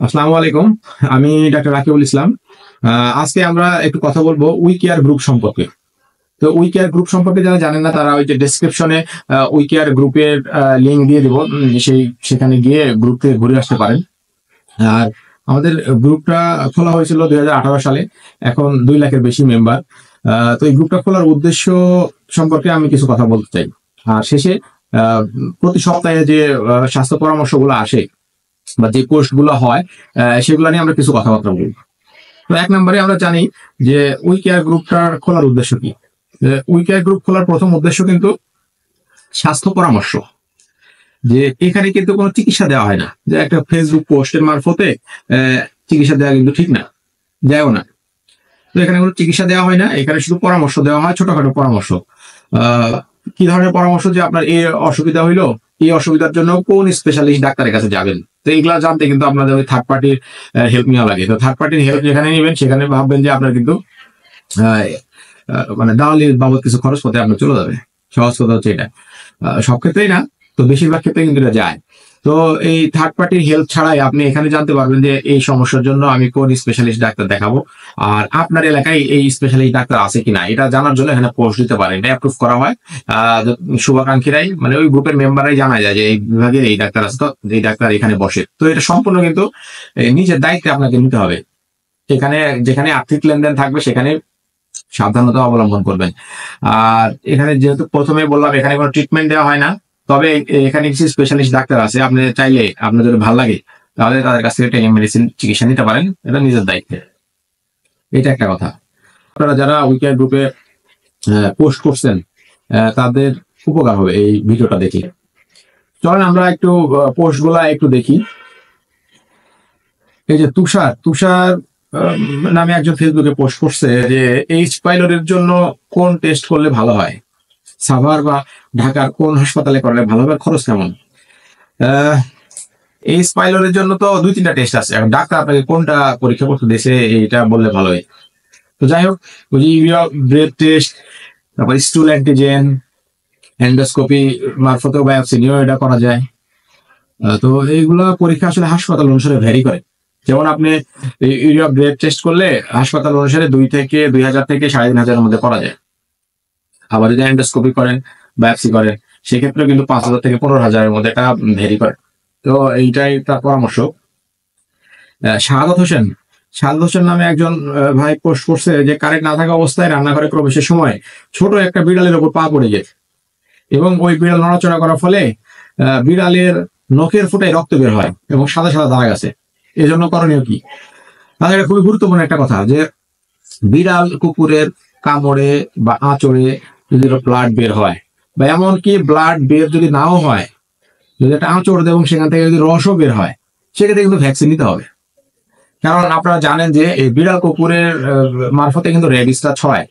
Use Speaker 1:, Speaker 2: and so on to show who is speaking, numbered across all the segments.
Speaker 1: আসসালামু আলাইকুম। আমি ডাক্তার রাকিবুল ইসলাম। আজকে আমরা একটু কথা বলবো উই কেয়ার গ্রুপ সম্পর্কে। তো উই কেয়ার গ্রুপ সম্পর্কে যারা জানেন না তারা ওই যে ডেসক্রিপশনে উই কেয়ার গ্রুপের লিঙ্ক দিয়ে দিব। সেখানে গিয়ে গ্রুপ থেকে ঘুরে আসতে পারেন। আর আমাদের গ্রুপটা খোলা হয়েছিল 2018 সালে। এখন 2 লাখের বেশি মেম্বার। তো এই গ্রুপটা খোলার উদ্দেশ্য সম্পর্কে আমি কিছু কথা বলতে চাই। আর শেষে প্রতি সপ্তাহে যে স্বাস্থ্য পরামর্শগুলো আসে বা যে পোস্ট গুলো হয় সেগুলো নিয়ে আমরা কিছু কথাবার্তা বলি। তো 1 নম্বরে আমরা জানি যে উই কেয়ার গ্রুপটার খোলার উদ্দেশ্য কি। উই কেয়ার গ্রুপ খোলার প্রথম উদ্দেশ্য কিন্তু স্বাস্থ্য পরামর্শ। যে এখানে কিন্তু কোনো চিকিৎসা দেওয়া হয় না, যে একটা ফেসবুক পোস্টের মারফতে চিকিৎসা দেওয়া কিন্তু ঠিক না, দেয়ও না। তো এখানে কোনো চিকিৎসা দেওয়া হয় না, এখানে শুধু পরামর্শ দেওয়া হয়, ছোটখাটো পরামর্শ। আহ কি ধরনের পরামর্শ, যে আপনার এই অসুবিধা হইলো, এই অসুবিধার জন্য কোন স্পেশালিস্ট ডাক্তারের কাছে যাবেন। তো এইগুলা জানতে কিন্তু আপনাদের ওই থার্ড পার্টির হেল্প নেওয়া লাগে। তো থার্ড পার্টির হেল্প যেখানে নেবেন সেখানে ভাববেন যে আপনার কিন্তু আহ, মানে দালালি বাবদ কিছু খরচ করতে আপনার চলে যাবে। সহজ কথা হচ্ছে এটা। সব ক্ষেত্রেই না, তো বেশিরভাগ ক্ষেত্রে কিন্তু এটা যায়। তো এই থার্ড পার্টির হেল্প ছাড়াই আপনি এখানে জানতে পারবেন যে এই সমস্যার জন্য আমি কোন স্পেশালিস্ট ডাক্তার দেখাবো, আর আপনার এলাকায় এই স্পেশালিস্ট ডাক্তার আছে কিনা এটা জানার জন্য এখানে পোস্ট দিতে পারেন। এটা অ্যাপ্রুভ করা হয়। শুভাকাঙ্ক্ষীরাই, মানে ওই গ্রুপের মেম্বাররাই জানা যায় যে এই বিভাগের এই ডাক্তার আছে, তো এই ডাক্তার এখানে বসে। তো এটা সম্পূর্ণ কিন্তু নিজের দায়িত্বে আপনাকে নিতে হবে। এখানে যেখানে আর্থিক লেনদেন থাকবে সেখানে সাবধানতা অবলম্বন করবেন। আর এখানে যেহেতু প্রথমে বললাম এখানে কোনো ট্রিটমেন্ট দেওয়া হয় না, তবে এখানে কিছু স্পেশালিস্ট ডাক্তার আছে, আপনি চাইলে আপনার যদি ভালো লাগে তাহলে তাদের কাছ থেকে টেলিমেডিসিন চিকিৎসা নিতে পারেন, এটা নিজের দায়িত্বে। এটা একটা কথা। আপনারা যারা উইকেয়ার গ্রুপে পোস্ট করছেন তাদের উপকার হবে এই ভিডিওটা দেখে। চলেন আমরা একটু পোস্ট গুলা একটু দেখি। এই যে তুষার তুষার নামে একজন ফেসবুকে পোস্ট করছে যে এইচ পাইলটের জন্য কোন টেস্ট করলে ভালো হয়, সাভার বা ঢাকার কোন হাসপাতালে করলে ভালো হবে, খরচ কেমন। এই স্পাইলরের জন্য তো 2-3টা টেস্ট আছে, এখন ডাক্তার আপনাকে কোনটা পরীক্ষা করতে দিয়েছে এইটা বললে ভালো হয়। তো যাই হোক, ওই যে ইউরিয়া ব্রেথ টেস্ট, তারপর স্টুল অ্যান্টিজেন, এন্ডোস্কোপি মারফতেও বায়োপসি নিয়েও এটা করা যায়। তো এইগুলা পরীক্ষা আসলে হাসপাতাল অনুসারে ভ্যারি করে। যেমন আপনি ইউরিয়া ব্রেথ টেস্ট করলে হাসপাতাল অনুসারে 2,000 থেকে 3,500 মধ্যে করা যায়। আবার যদি এন্ডোস্কোপি করেন, বায়োপসি করেন, সেক্ষেত্রে কিন্তু 5,000 থেকে 15,000 মধ্যে এটা ভেরি করে। তো এইটাই তার পরামর্শ। শাহাদত হোসেন শাহাদত হোসেন নামে একজন ভাই পোস্ট করছে যে কারেন্ট না থাকা অবস্থায় রান্নাঘরে প্রবেশের সময় ছোট একটা বিড়ালের উপর পা পড়ে গেছে, এবং ওই বিড়াল নড়াচড়া করার ফলে বিড়ালের নখের ফুটায় রক্ত বের হয় এবং সাদা সাদা দাগ আছে। এজন্য করণীয় কি? তাহলে এটা খুবই গুরুত্বপূর্ণ একটা কথা, যে বিড়াল কুকুরের কামড়ে বা আঁচড়ে যদি ব্লাড বের হয়, বা এমনকি ব্লাড বের যদি নাও হয়, যদি একটা আঁচড় দেয় এবং সেখান থেকে যদি রসও বের হয়, সেক্ষেত্রে কিন্তু ভ্যাকসিন নিতে হবে। কারণ আপনারা জানেন যে এই বিড়াল কুকুরের মারফতে কিন্তু রেবিসটা ছড়ায়।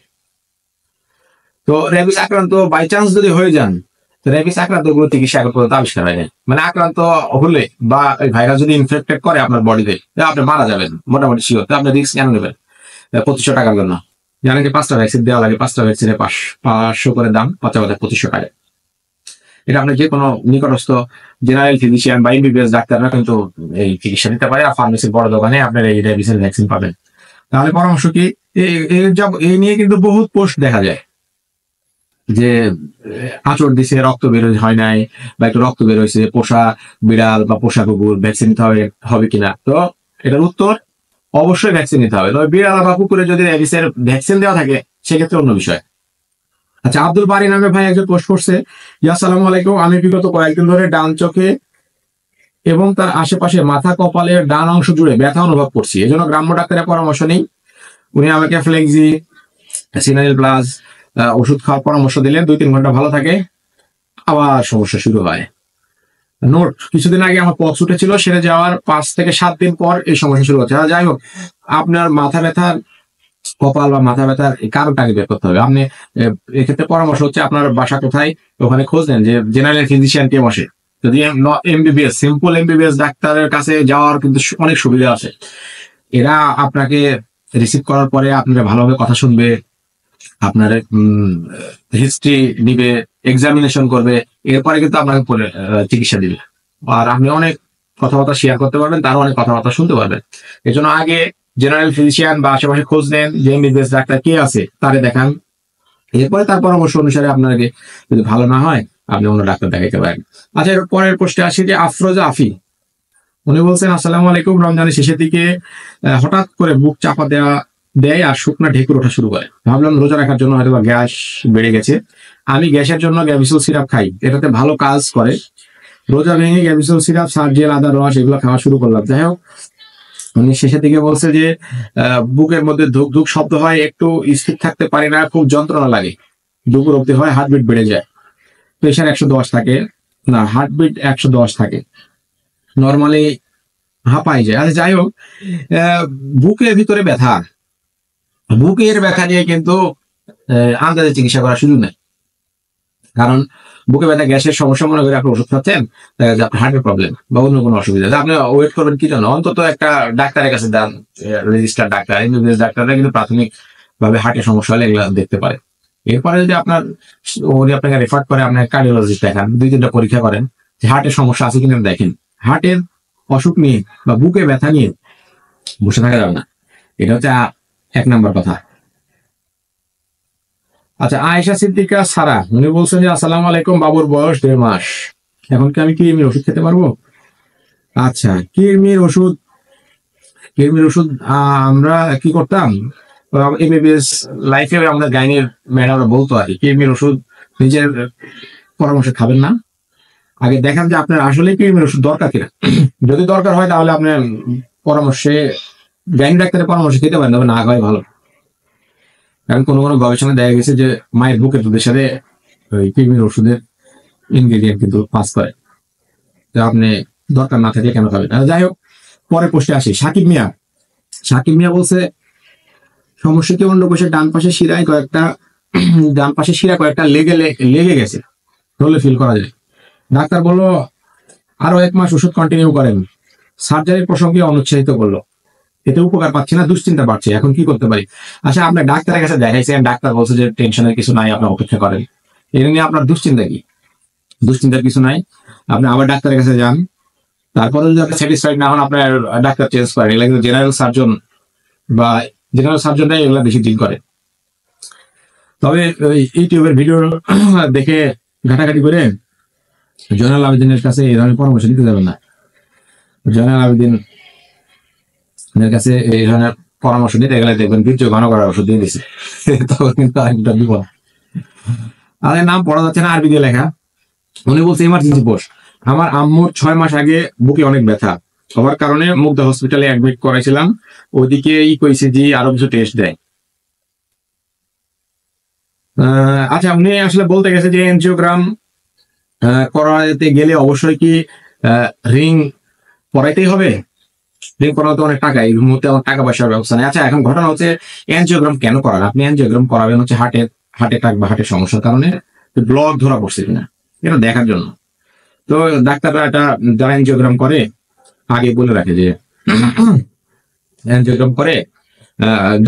Speaker 1: তো রেবিস আক্রান্ত বাই চান্স যদি হয়ে যান, রেবিস আক্রান্ত গুলো চিকিৎসা এখন পর্যন্ত আবিষ্কার হয়নি। মানে আক্রান্ত হলে বা ওই ভাইরাস যদি ইনফেক্টেড করে আপনার বডিতে, আপনি মারা যাবেন মোটামুটি শিওর। তো আপনি রিস্ক কেন নেবেন 2,500 টাকার জন্য? জানেন যে 5টা ভ্যাকসিন দেওয়া লাগে, 5টা ভ্যাকসিনে 500 করে দাম, 2,500 টাকা। এটা আপনি যে কোনো নিকটস্থ জেনারেল ফিজিশিয়ান বা এমবিবিএস ডাক্তাররা কিন্তু এই চিকিৎসা নিতে পারে, আর ফার্মেসির বড় দোকানে আপনার এই রেবিসের ভ্যাকসিন পাবেন। তাহলে পরামর্শ কি? এই নিয়ে কিন্তু বহুত পোস্ট দেখা যায় যে আঁচড় দিছে, রক্ত বের হয় নাই, বা একটু রক্ত বের হয়েছে, পোষা বিড়াল বা পোষা কুকুর, ভ্যাকসিন নিতে হবে কিনা। তো এটার উত্তর অবশ্যই ভ্যাকসিন নিতে হবে। তবে বিড়াল বা কুকুরে যদি রেবিসের ভ্যাকসিন দেওয়া থাকে সেক্ষেত্রে অন্য বিষয়। আচ্ছা, আব্দুল বারি নামে ভাই একজন পোস্ট করছে, আসসালামু আলাইকুম, আমি বিগত কয়েকদিন ধরে ডান চোখে এবং তার আশেপাশে মাথা কপালের ডান অংশ জুড়ে ব্যথা অনুভব করছি, এজন্য গ্রাম্য ডাক্তারের পরামর্শ নেই। উনি আমাকে ফ্লেক্সি, সিনারিল প্লাস ওষুধ খাওয়ার পরামর্শ দিলেন। 2-3 ঘন্টা ভালো থাকে, আবার সমস্যা শুরু হয়। নোট: কিছুদিন আগে আমার পক্স উঠেছিল, সেরে যাওয়ার 5 থেকে 7 দিন পর এই সমস্যা শুরু হচ্ছে। যাই হোক, আপনার মাথা ব্যথার, কপাল বা মাথা ব্যথার কারণটা আগে বের করতে হবে। আপনি এক্ষেত্রে পরামর্শ হচ্ছে আপনার বাসা কোথায়, ওখানে খোঁজ নেন যে জেনারেল ফিজিশিয়ান কে বসে। যদি এমবিবিএস, সিম্পল এমবিবিএস ডাক্তারের কাছে যাওয়ার কিন্তু অনেক সুবিধা আছে। এরা আপনাকে রিসিভ করার পরে আপনারা ভালোভাবে কথা শুনবে, আপনার হিস্ট্রি নিবে, এক্সামিনেশন করবে, এরপরে কিন্তু আপনাকে চিকিৎসা দিবে। আর আপনি অনেক কথাবার্তা শেয়ার করতে পারবেন, তারও অনেক কথাবার্তা শুনতে পারবেন। এই জন্য আগে জেনারেল ফিজিশিয়ান বা আশেপাশে খোঁজ নেন যে এমবিবিএস ডাক্তার কে আছে, তারে দেখান। এরপরে তার পরামর্শ অনুসারে আপনাকে যদি ভালো না হয় আপনি অন্য ডাক্তার দেখাইতে পারেন। আচ্ছা, এর পরের পোস্টে আসি যে আফরোজা আফি। উনি বলছেন, আসসালামু আলাইকুম, রমজানের শেষের দিকে হঠাৎ করে বুক চাপা দেয় আর শুকনা ঢেকুর ওঠা শুরু করে। ভাবলাম রোজা রাখার জন্য হয়তো গ্যাস বেড়ে গেছে। আমি গ্যাসের জন্য গ্যাভিসল সিরাপ খাই, এটাতে ভালো কাজ করে। রোজা ভেঙে গ্যাভিসল সিরাপ, সার্জেল, আদার রস এগুলো খাওয়া শুরু করলাম। যাই হোক, উনি শেষের দিকে বলছে যে বুকের মধ্যে ধুক ধুক শব্দ হয়, একটু স্থির থাকতে পারি না, খুব যন্ত্রণা লাগে, দুপুর অব্দি হয়, হার্টবিট বেড়ে যায়, প্রেশার 110 থাকে, না হার্টবিট 110 থাকে, নর্মালি হাঁপাই যায়। আচ্ছা, যাই হোক, বুকের ভিতরে ব্যথা, বুকের ব্যথা নিয়ে কিন্তু আন্দাজে চিকিৎসা করার সুযোগ নেই। কারণ বুকে ব্যথা গ্যাসের সমস্যা মনে করে আপনি ওষুধ খাচ্ছেন, দেখা যাচ্ছে আপনার হার্টের প্রবলেম বা অন্য কোনো অসুবিধা, আপনি ওয়েট করবেন কি জন্য? অন্তত একটা ডাক্তারের কাছে যান, রেজিস্টার ডাক্তার, এমবিবিএস ডাক্তাররা কিন্তু প্রাথমিক ভাবে হার্টের সমস্যা হলে এগুলো দেখতে পারে। এরপরে যদি উনি আপনাকে রেফার করে, আপনার কার্ডিওলজিস্ট দেখান, 2-3টা পরীক্ষা করেন যে হার্টের সমস্যা আছে কিনা দেখেন। হার্টের অসুখ নিয়ে বা বুকে ব্যথা নিয়ে বসে থাকা যাবে না, এটা হচ্ছে 1 নম্বর কথা। আচ্ছা, আয়েশা সিদ্দিকা সারা, উনি বলছেন যে আসসালামু আলাইকুম, বাবুর বয়স 1.5 মাস, এখন কি আমি কৃমির ওষুধ খেতে পারবো? আচ্ছা, কৃমির ওষুধ আমরা কি করতাম এমবিবিএস লাইফে, আমরা গাইনির ম্যাডামরা বলতো আর কি, কৃমির ওষুধ নিজের পরামর্শে খাবেন না, আগে দেখান যে আপনার আসলে কৃমির ওষুধ দরকার কিনা। যদি দরকার হয় তাহলে আপনার পরামর্শে, গাইনি ডাক্তারের পরামর্শে খেতে পারেন, তবে না খাওয়াই ভালো। কারণ কোনো কোনো গবেষণা দেখা গেছে যে মায়ের বুকের দুধের সাথে ওই কৃমির ওষুধের ইনগ্রেডিয়েন্ট কিন্তু পাস করে, তো আপনি দরকার না থাকলে কেন খাবেন? যাই হোক, পরে পোস্টে আসি। সাকিব মিয়া বলছে, সমস্যা কি অন্ডকোষের ডান পাশে শিরা কয়েকটা লেগে গেছে, রোলে ফিল করা যায়। ডাক্তার বললো আরো 1 মাস ওষুধ কন্টিনিউ করেন। সার্জারির প্রসঙ্গে অনুৎসাহিত করলো, এতে উপকার পাচ্ছি না, দুশ্চিন্তা বাড়ছে, এখন কি করতে পারি? আচ্ছা, আপনার ডাক্তারের কাছে দেখাইছেন, ডাক্তার বলছে যে টেনশনের কিছু নাই, আপনি অপেক্ষা করেন, এটা নিয়ে আপনার দুশ্চিন্তা কি? দুশ্চিন্তার কিছু নাই, আপনি আবার ডাক্তারের কাছে যান, তারপরে যদি আপনি স্যাটিসফাইড না হন, আপনার ডাক্তার চেঞ্জ করেন। এগুলো কিন্তু জেনারেল সার্জনরাই এগুলো বেশি ডিল করে। তবে ওই ইউটিউবের ভিডিও দেখে ঘাটাঘাটি করে জয়নাল আবেদিনের কাছে এই ধরনের পরামর্শ দিতে যাবেন না। জয়নাল আবেদিনের কাছে এই ধরনের পরামর্শ নিতে গেলে দেখবেন বীর্য ঘন করার ওষুধ দিয়ে দিচ্ছে, তখন কিন্তু আরেকটা বিপদ। আর নাম পড়া যাচ্ছে না, আরবি দিয়ে লেখা। উনি বলছে, ইমার্জেন্সি পোস্ট, আমার আম্মুর 6 মাস আগে বুকে অনেক ব্যথা হওয়ার কারণে মুগদা হসপিটালে অ্যাডমিট করাইছিলাম, ওইদিকে কইছে যে আরো কিছু টেস্ট দেয়। আচ্ছা, উনি আসলে বলতে গেছে যে এনজিওগ্রাম করাতে গেলে অবশ্যই কি রিং পরাইতেই হবে? রিং করানো তো অনেক টাকা, এই মুহূর্তে আমার টাকা পয়সার ব্যবস্থা নেই। আচ্ছা, এখন ঘটনা হচ্ছে এনজিওগ্রাম কেন করান? আপনি এনজিওগ্রাম করাবেন হচ্ছে হার্ট অ্যাটাক বা হার্টের সমস্যার কারণে ব্লক ধরা পড়ছে কিনা এটা দেখার জন্য। তো ডাক্তাররা যারা এনজিওগ্রাম করে আগে বলে রাখে যে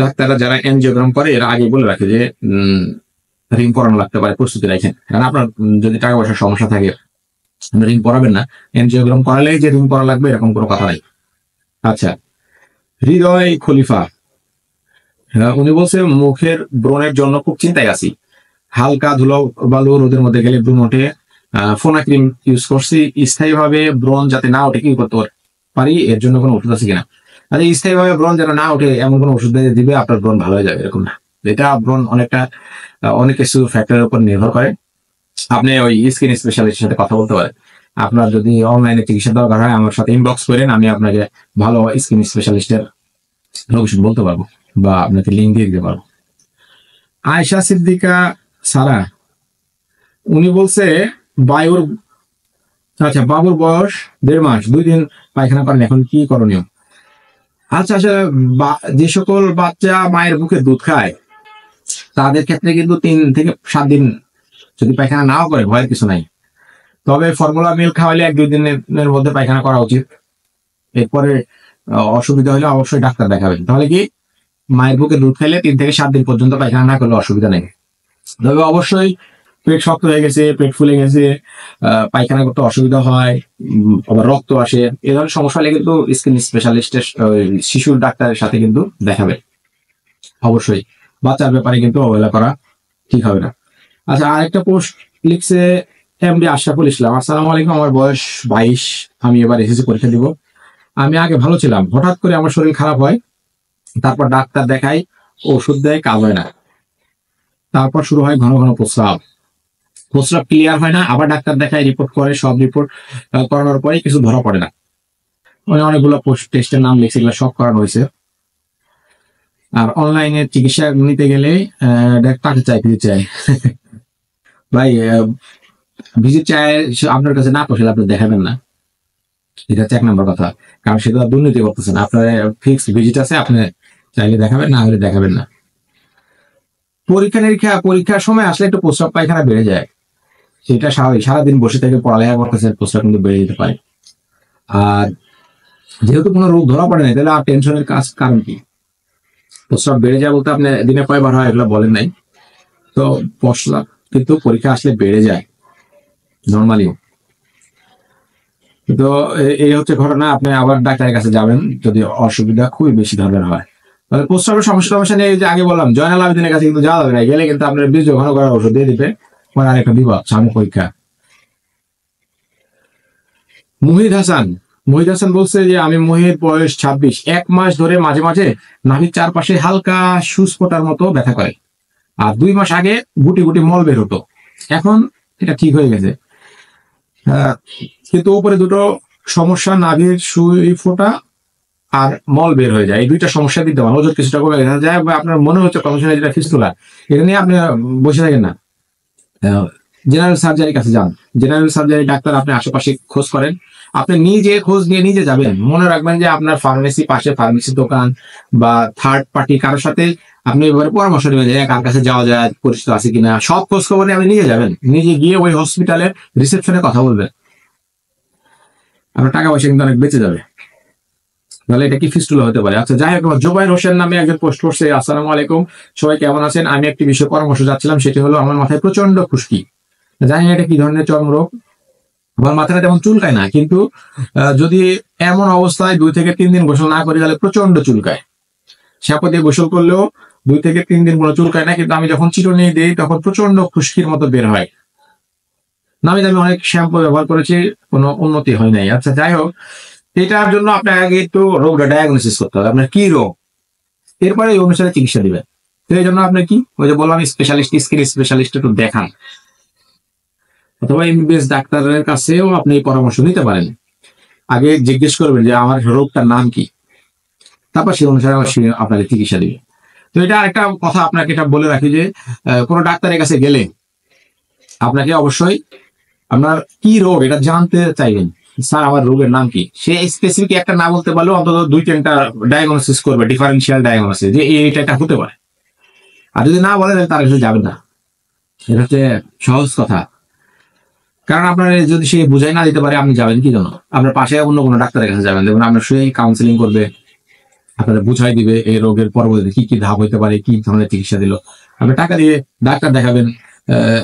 Speaker 1: ডাক্তাররা যারা এনজিওগ্রাম করে এরা আগে বলে রাখে যে রিং পরানো লাগতে পারে, প্রস্তুতি রাখেন। কারণ আপনার যদি টাকা পয়সার সমস্যা থাকে রিং পরাবেন না, এনজিওগ্রাম করালেই যে রিং পরা লাগবে এরকম কোনো কথা নাই। আচ্ছা, হৃদয় খলিফা, উনি বলছে, মুখের ব্রণের জন্য খুব চিন্তায় আছি, হালকা ধুলো বালু রোদের মধ্যে গেলে ব্রণ ওঠে, ফোনা ক্রিম ইউজ করছি, স্থায়ীভাবে ব্রণ যাতে না ওঠে কি করতে পারি, এর জন্য কোনো ওষুধ আছে কিনা? আচ্ছা, স্থায়ীভাবে ব্রণ যেন না ওঠে এমন কোনো ওষুধ দিবে আপনার ব্রণ ভালো হয়ে যাবে এরকম না। এটা ব্রণ অনেক কিছু ফ্যাক্টরের উপর নির্ভর করে। আপনি ওই স্কিন স্পেশালিস্টের সাথে কথা বলতে পারেন। আপনার যদি অনলাইনে চিকিৎসা দরকার হয় আমার সাথে ইনবক্স করেন, আমি আপনাকে ভালো স্কিন স্পেশালিস্টের লোকেশন বলতে পারবো বা আপনাকে লিঙ্ক দিয়ে দিতে পারবো। আয়েশা সিদ্দিকা সারা, উনি বলছে বাবুর বয়স 1.5 মাস, 2 দিন পায়খানা করেন, এখন কি করণীয়? আচ্ছা, যে সকল বাচ্চা মায়ের বুকে দুধ খায় তাদের ক্ষেত্রে কিন্তু 3 থেকে 7 দিন যদি পায়খানা নাও করে ভয়ের কিছু নাই। তবে ফর্মুলা মিল্ক খাওয়ালে 1-2 দিনের মধ্যে পায়খানা করা উচিত। এরপরে অসুবিধা হলে অবশ্যই ডাক্তার দেখাবেন। তাহলে কি মায়ের বুকে দুধ খাইলে 3 থেকে 7 দিন পর্যন্ত পায়খানা না করলে অসুবিধা নেই। তবে অবশ্যই পেট শক্ত হয়ে গেছে, পেট ফুলে গেছে, পায়খানা করতে অসুবিধা হয়, আবার রক্ত আসে, এ ধরনের সমস্যা হলে কিন্তু স্কিন স্পেশালিস্টের শিশুর ডাক্তারের সাথে কিন্তু দেখাবে অবশ্যই। বাচ্চার ব্যাপারে কিন্তু অবহেলা করা ঠিক হবে না। আচ্ছা, আরেকটা পোস্ট লিখছে এমডি আশরাফুল ইসলাম, আসসালামু আলাইকুম, আমার বয়স 22, আমি এবার এসএসসি পরীক্ষা দিব। আমি আগে ভালো ছিলাম, হঠাৎ করে আমার শরীর খারাপ হয়, তারপর ডাক্তার দেখাই, ওষুধ দেয়, কাজ হয় না, তারপর শুরু হয় ঘন ঘন প্রস্রাব, প্রস্রাব ক্লিয়ার হয় না, আবার ডাক্তার দেখায়, রিপোর্ট করে, সব রিপোর্ট করানোর পরে কিছু ধরা পড়ে না। মানে অনেকগুলো পোস্ট টেস্টের নাম লিখছে, এগুলো সব করানো হয়েছে। আর অনলাইনে চিকিৎসা নিতে গেলে টাকা চাই, ভিজিট চাই। ভাই, ভিজিট চাই আপনার কাছে না পোষালে আপনি দেখাবেন না, এটা হচ্ছে 1 নম্বর কথা। কারণ সেটা দুর্নীতি করতেছেন, আপনার ফিক্সড ভিজিট আছে, আপনি চাইলে দেখাবেন, না হলে দেখাবেন না। পরীক্ষার সময় আসলে একটু প্রস্রাব পায়খানা বেড়ে যায়, সেটা স্বাভাবিক। সারাদিন বসে থেকে পড়ালেখা করতেছেন, প্রস্রাব কিন্তু বেড়ে যেতে পারে। আর যেহেতু কোনো রোগ ধরা পড়ে নাই, তাহলে আর টেনশনের কারণ কি? প্রস্রাব বেড়ে যায় বলতে আপনি দিনে কয়বার হয় এগুলো বলেন নাই, তো প্রস্রাব কিন্তু পরীক্ষা আসলে বেড়ে যায় নর্মালি। তো এই হচ্ছে ঘটনা। আপনি আবার ডাক্তারের কাছে যাবেন যদি অসুবিধা খুবই বেশি ধরনের হয়। তাহলে প্রস্রাবের সমস্যা নেই, যে আগে বললাম জয়নাল আবেদিনের কাছে কিন্তু যাওয়া যাবে না, গেলে কিন্তু আপনার বীর্য ঘন করার ওষুধ দিয়ে দিবে, পরে আরেকটা বিপদ, সামনে পরীক্ষা। মুহিদ হাসান বলছে যে আমি মুহিদ, বয়স 26, 1 মাস ধরে মাঝে মাঝে নাভির চারপাশে হালকা সুস্পটার মতো ব্যথা করে, আর 2 মাস আগে গুটি গুটি মল বের হতো, এখন এটা ঠিক হয়ে গেছে। কিন্তু উপরে দুটো সমস্যা, নাভির সুই ফোটা আর মল বের হয়ে যায়, এই দুইটা সমস্যা বিদ্যমান, ওজন কিছুটা কমে গেছে যায়, আপনার মনে হচ্ছে কমিশনে যেটা ফিস্টুলা, এটা নিয়ে আপনি বসে থাকেন না, জেনারেল সার্জারির কাছে যান। জেনারেল সার্জারি ডাক্তার আপনি আশেপাশে খোঁজ করেন, আপনি নিজে খোঁজ নিয়ে নিজে যাবেন। মনে রাখবেন যে আপনার ফার্মেসি, পাশে ফার্মেসি দোকান বা থার্ড পার্টি কারোর সাথে আপনি এবারে পরামর্শ নেবেন যে কার কাছে যাওয়া যায়, পরিচিত আছে কিনা, সব খোঁজ খবর নিয়ে আপনি নিজে যাবেন, নিজে গিয়ে ওই হসপিটালের রিসেপশনে কথা বলবেন, আপনার টাকা পয়সা কিন্তু অনেক বেঁচে যাবে। তাহলে এটা কি ফিস্টুলা হতে পারে? আচ্ছা, যাই হোক, জোবাইর হোসেন নামে একজন পোস্ট করছে, আসসালামু আলাইকুম, সবাই কেমন আছেন? আমি একটি বিষয়ে পরামর্শ চাচ্ছিলাম, সেটি হলো আমার মাথায় প্রচন্ড খুশকি, জানি না এটা কি ধরনের চর্মরোগ, আমার মাথাটা তেমন চুলকায় না, কিন্তু যদি এমন অবস্থায় 2 থেকে 3 দিন গোসল না করি তাহলে প্রচন্ড চুলকায়। শ্যাম্পু দিয়ে গোসল করলেও 2 থেকে 3 দিন কোনো চুলকায় না, কিন্তু আমি যখন চিরুনি দিই তখন প্রচন্ড খুশকির মতো বের হয়। নামি দামি অনেক শ্যাম্পু ব্যবহার করেছি, কোনো উন্নতি হয় নাই। আচ্ছা, যাই হোক, এটার জন্য আপনার আগে একটু রোগটা ডায়াগনোসিস করতে হবে, আপনার কি রোগ, এরপরে এই অনুসারে চিকিৎসা দিবেন। তো এই জন্য আপনি কি, ওই যে বললাম, স্পেশালিস্ট, স্কিন স্পেশালিস্ট একটু দেখান, অথবা এমবিবিএস ডাক্তারের কাছেও আপনি এই পরামর্শ নিতে পারেন। আগে জিজ্ঞেস করবেন যে আমার রোগটার নাম কি, তারপর সেই অনুসারে সে আপনাকে চিকিৎসা দিবে। তো এটা আরেকটা কথা আপনাকে এটা বলে রাখি যে কোনো ডাক্তারের কাছে গেলে আপনাকে অবশ্যই আপনার কি রোগ এটা জানতে চাইবেন। স্যার, আমার রোগের নাম কি? সে স্পেসিফিক একটা না বলতে পারলেও অন্তত 2-3টা ডায়াগনোসিস করবে, ডিফারেন্সিয়াল ডায়াগনোসিস, যে এটা হতে পারে। আর যদি না বলে তার কাছে যাবেন না, এটা হচ্ছে সহজ কথা। কারণ আপনার যদি সে বুঝাই না দিতে পারে, আপনি যাবেন কি জন্য? আপনার পাশে অন্য কোনো ডাক্তারের কাছে যাবেন, দেখুন আপনার সেই কাউন্সিলিং করবে, আপনাদের বুঝাই দিবে এই রোগের পরবর্তীতে কি কি ধাপ হইতে পারে, কি ধরনের চিকিৎসা দিল। আপনি টাকা দিয়ে ডাক্তার দেখাবেন,